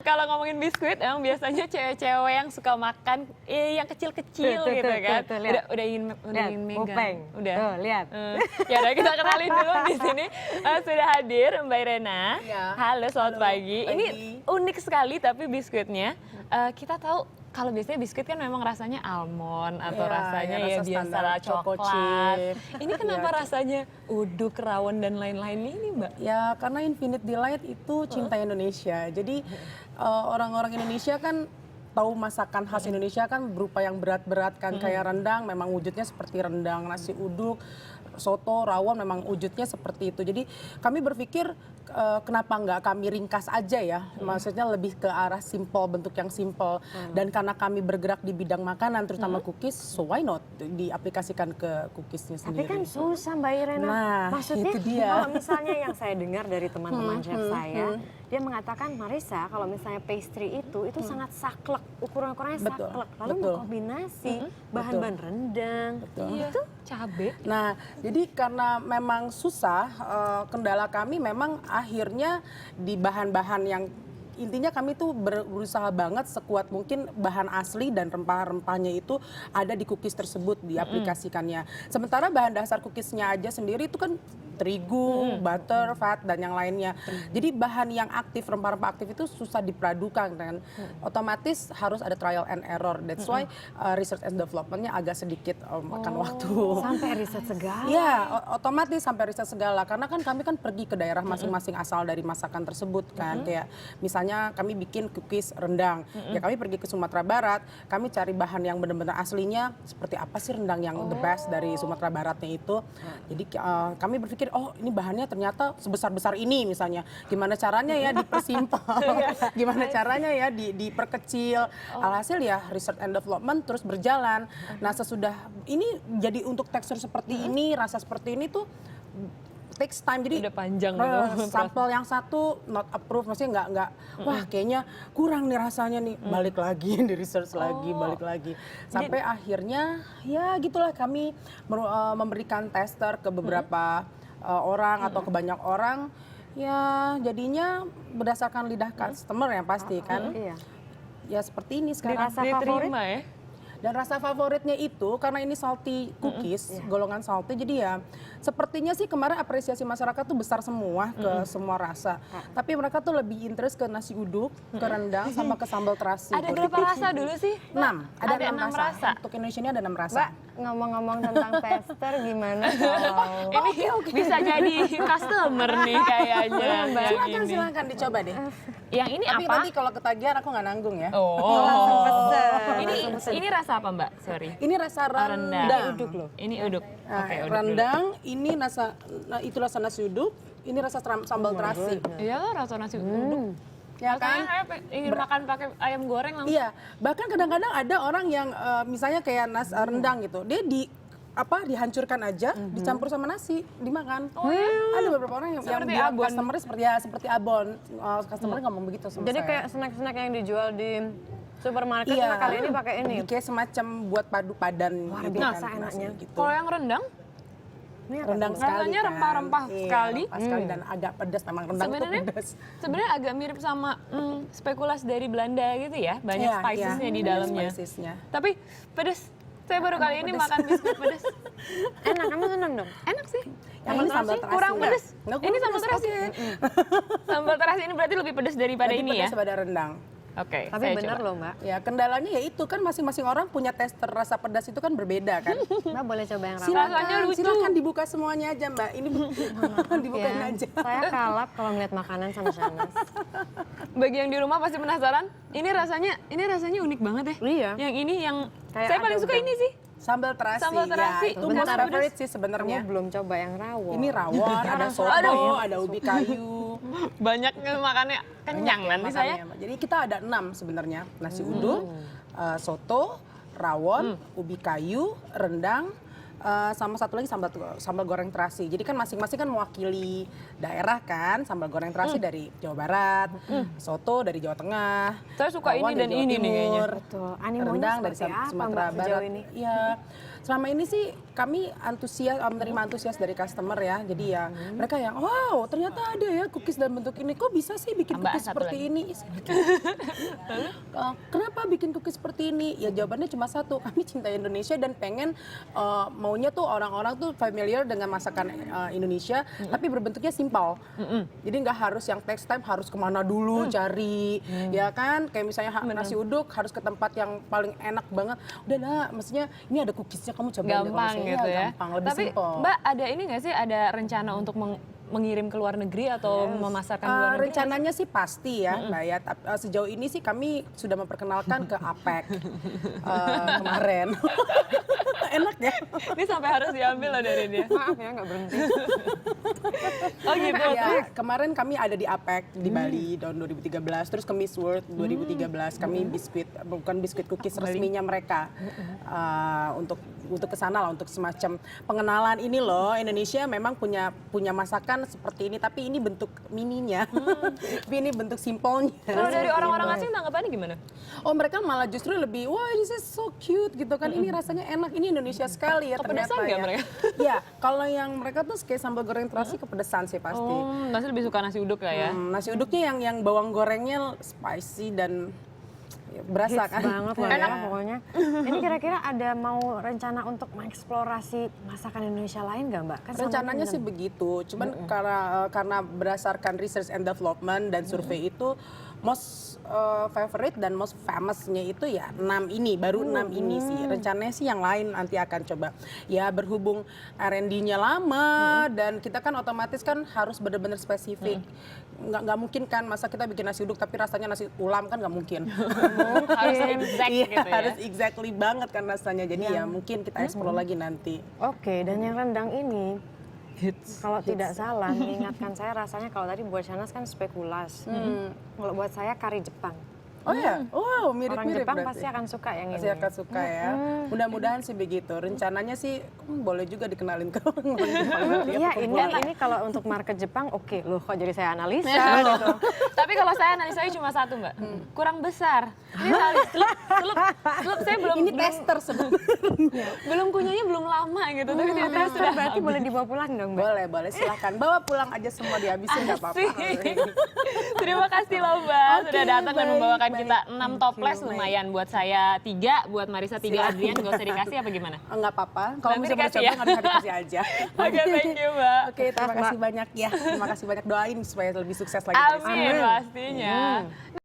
Kalau ngomongin biskuit, emang biasanya cewek-cewek yang suka makan yang kecil-kecil gitu kan. Udah ingin megang. Mupeng. Udah. Tuh, lihat. Ya udah kita kenalin dulu di sini sudah hadir Mbak Irena. Ya. Halo, selamat pagi. pagi. Ini unik sekali tapi biskuitnya. Kita tahu kalau biasanya biskuit kan memang rasanya almond atau rasanya ya rasa biasa standar, choco coklat. chip. Ini kenapa rasanya uduk, rawon dan lain-lain ini, Mbak? Ya karena Infinite Delight itu cinta Indonesia. Jadi orang-orang Indonesia kan tahu masakan khas Indonesia kan berupa yang berat-berat kan kayak rendang memang wujudnya seperti rendang, nasi uduk, soto, rawon memang wujudnya seperti itu. Jadi kami berpikir kenapa nggak kami ringkas aja ya, maksudnya lebih ke arah simple, bentuk yang simple. Dan karena kami bergerak di bidang makanan terutama cookies, so why not diaplikasikan ke cookiesnya Tapi sendiri. kan susah Mbak Irena. Nah, Maksudnya itu dia. kalau misalnya yang saya dengar dari teman-teman chef saya, dia mengatakan Marissa kalau misalnya pastry itu sangat saklek, ukuran-ukurannya Betul, saklek. Lalu betul. mengkombinasi bahan-bahan rendang, itu Cabe. Nah, jadi karena memang susah, kendala kami memang akhirnya di bahan-bahan yang intinya kami tuh berusaha banget sekuat mungkin bahan asli dan rempah-rempahnya itu ada di cookies tersebut diaplikasikannya. Sementara bahan dasar cookiesnya aja sendiri itu kan terigu, butter, fat dan yang lainnya. Jadi bahan yang aktif, rempah-rempah aktif itu susah dipadukan kan. Otomatis harus ada trial and error. That's why research and development-nya agak sedikit makan waktu. sampai riset segala. Iya, otomatis sampai riset segala. Karena kan kami kan pergi ke daerah masing-masing asal dari masakan tersebut kan. Kayak misalnya kami bikin cookies rendang. Ya kami pergi ke Sumatera Barat, kami cari bahan yang benar-benar aslinya. Seperti apa sih rendang yang the best dari Sumatera Baratnya itu. Jadi kami berpikir, oh ini bahannya ternyata sebesar-besar ini misalnya. Gimana caranya ya dipersimpel. Gimana caranya ya diperkecil. Alhasil ya research and development terus berjalan. Nah sesudah ini jadi untuk tekstur seperti ini, rasa seperti ini tuh takes time. Jadi Udah panjang gitu. sampel yang satu not approved, maksudnya nggak wah kayaknya kurang nih rasanya nih, balik lagi di research lagi, balik lagi sampai akhirnya ya gitulah kami memberikan tester ke beberapa orang atau ke banyak orang, ya jadinya berdasarkan lidah customer yang pasti kan. Iya. Ya seperti ini sekarang. Rasa favorit? Diterima ya. Dan rasa favoritnya itu karena ini salty cookies, golongan salty, jadi ya sepertinya sih kemarin apresiasi masyarakat tuh besar semua ke semua rasa. Tapi mereka tuh lebih interest ke nasi uduk, ke rendang, sama ke sambal terasi. Ada berapa rasa dulu sih? 6, ada 6 enam rasa. rasa. Untuk Indonesia ini ada 6 rasa. Mbak, ngomong-ngomong tentang tester gimana kalau Ini bisa jadi customer nih kayaknya. Mbak. Silakan dicoba deh. Yang ini Tapi apa? nanti kalau ketagihan aku nggak nanggung ya. Oh. pesen? Ini rasa apa, Mbak? Sorry. Ini rasa rendang. Uduk loh. Ini uduk. Nah, Oke, uduk dulu. rendang, ini rasa, itu rasa nasi uduk, ini rasa sambal terasi. Iya lah, rasa nasi uduk. Ya kan? Saya ingin makan pakai ayam goreng langsung. Iya, bahkan kadang-kadang ada orang yang misalnya kayak rendang gitu, dia dihancurkan aja, dicampur sama nasi, dimakan. Ada beberapa orang yang Seperti bilang abon. customer seperti abon. Customer ngomong begitu sama Jadi saya. kayak snack-snack yang dijual di supermarket, Iya. nah kali ini pakai ini. Kayak semacam buat padu padan. Luar gitu biasa kan, enaknya. gitu. Kalau yang rendang, Ini apa? Rendang sekali Rasanya kan. rempah-rempah Iya, sekali. rempah sekali dan agak pedas, memang rendang itu pedas. sebenarnya agak mirip sama spekulas dari Belanda gitu ya. Banyak Iya, spicesnya iya. di dalamnya. Spicesnya. Tapi pedas. Saya baru kali ini makan biskuit pedas. Enak, kamu seneng dong? Enak sih. Yang ini sambal terasi. kurang enggak? pedas. Enggak, Ini kurang sambal pedas, terasi. oke. Sambal terasi ini berarti lebih pedas daripada Lebih ini ya. pedas daripada rendang. Oke, Tapi saya bener coba. loh Mbak. Ya kendalanya ya itu kan masing-masing orang punya tester rasa pedas itu kan berbeda kan. Mbak boleh coba yang Rasanya Silakan, lucu. silakan dibuka semuanya aja Mbak. Ini dibukain Ya, aja. saya kalap kalau ngeliat makanan sama Shanas. Bagi yang di rumah pasti penasaran. Ini rasanya unik banget ya. Iya. Yang ini yang Kayak saya ada paling suka udang. ini sih. Sambal terasi. Sambal terasi. Ya, itu Bentar, most pedas. favorite sih Kamu sebenarnya. belum coba yang rawon. Ini rawon, ada soto, Aduh. ada ubi kayu. Banyak makannya kenyang nanti saya. Makannya. Jadi kita ada 6 sebenarnya. Nasi uduk, soto, rawon, ubi kayu, rendang, sama satu lagi sambal goreng terasi. Jadi kan masing-masing kan mewakili daerah kan. Sambal goreng terasi dari Jawa Barat, soto dari Jawa Tengah. Saya suka rawon ini dari dan Jawa ini nih kayaknya. Timur, Betul. Animonya rendang dari seperti apa, Sumatera Mbak, Barat. sejauh ini? Iya. Selama ini sih kami menerima antusias dari customer ya. Jadi ya mereka yang wow ternyata ada ya cookies dalam bentuk ini. Kok bisa sih bikin Tambah cookies satu seperti lagi. ini? Kenapa bikin cookies seperti ini? Ya jawabannya cuma satu, kami cinta Indonesia dan pengen maunya tuh orang-orang tuh familiar dengan masakan Indonesia, tapi berbentuknya simpel. Jadi nggak harus yang takes time, harus kemana dulu cari, ya kan? Kayak misalnya nasi uduk harus ke tempat yang paling enak banget. Udahlah, maksudnya ini ada cookiesnya, kamu coba Gampang gitu ya. Gampang, lebih Tapi simpel. Mbak ada ini nggak sih, ada rencana untuk mengirim ke luar negeri atau memasarkan di luar negeri? Rencananya sih pasti ya, Mbak ya. Sejauh ini sih kami sudah memperkenalkan ke APEC kemarin. Enak ya? Ini sampai harus diambil loh dari dia. Maaf ya nggak berhenti. Oh gitu. Ya, kemarin kami ada di APEC di Bali tahun 2013, terus ke Miss World 2013 kami bukan biskuit cookies resminya mereka untuk kesana lah, untuk semacam pengenalan ini loh, Indonesia memang punya masakan seperti ini, tapi ini bentuk mininya, tapi ini bentuk simpelnya. Kalau dari orang-orang asing tanggapannya gimana? Oh mereka malah justru lebih, wah ini so cute gitu kan, ini rasanya enak, ini Indonesia sekali ya ternyata Kepedesan nggak ya. mereka? Ya, kalau yang mereka tuh kayak sambal goreng terasi kepedesan sih pasti. Oh, masih lebih suka nasi uduk lah ya? Nasi uduknya yang bawang gorengnya spicy dan berasa kan. Banget loh ya pokoknya. Ini kira-kira ada mau rencana untuk mengeksplorasi masakan Indonesia lain nggak Mbak? Kan Rencananya sih begitu, cuman karena berdasarkan research and development dan survei itu most favorite dan most famous-nya itu ya 6 ini, baru 6 ini sih. Rencananya sih yang lain nanti akan coba. Ya berhubung R&D-nya lama dan kita kan otomatis kan harus benar-benar spesifik. Nggak mungkin kan masa kita bikin nasi uduk tapi rasanya nasi ulam, kan nggak mungkin. Harus exact Iya, gitu ya? harus exactly banget kan rasanya. Jadi ya mungkin kita explore lagi nanti. Oke, dan yang rendang ini kalau tidak salah mengingatkan saya rasanya, kalau tadi buat Shanas kan spekulas. Kalau buat saya kari Jepang. Oh ya, wow Orang mirip-mirip Jepang berarti. pasti akan suka yang Pasti ini. akan suka ya. Mudah-mudahan sih begitu. Rencananya sih boleh juga dikenalin ke orang Jepang nanti ya, Iya, perempuan. ini kalau untuk market Jepang oke. Loh kok jadi saya analisa gitu. Tapi kalau saya analisanya cuma satu Mbak, kurang besar. Ini celup saya belum Ini tester sebenarnya. belum kunyahnya belum lama gitu, tapi ternyata Tester sudah berarti boleh dibawa pulang dong Mbak. Boleh, silahkan. Bawa pulang aja semua, dihabisin nggak apa-apa. Asik. Terima kasih loh Mbak, Oke, sudah datang dan baik, membawakan baik. kita 6 toples, Baik. lumayan buat saya 3, buat Marissa 3, Silakan. Adrian nggak usah dikasih apa gimana? Nggak apa-apa. Kalau Nanti misalnya dikasih coba ya. nggak bisa dikasih aja. Oke, thank you Mbak. Oke, terima kasih banyak ya. Terima kasih banyak, doain supaya lebih sukses lagi dari sini. Amin pastinya.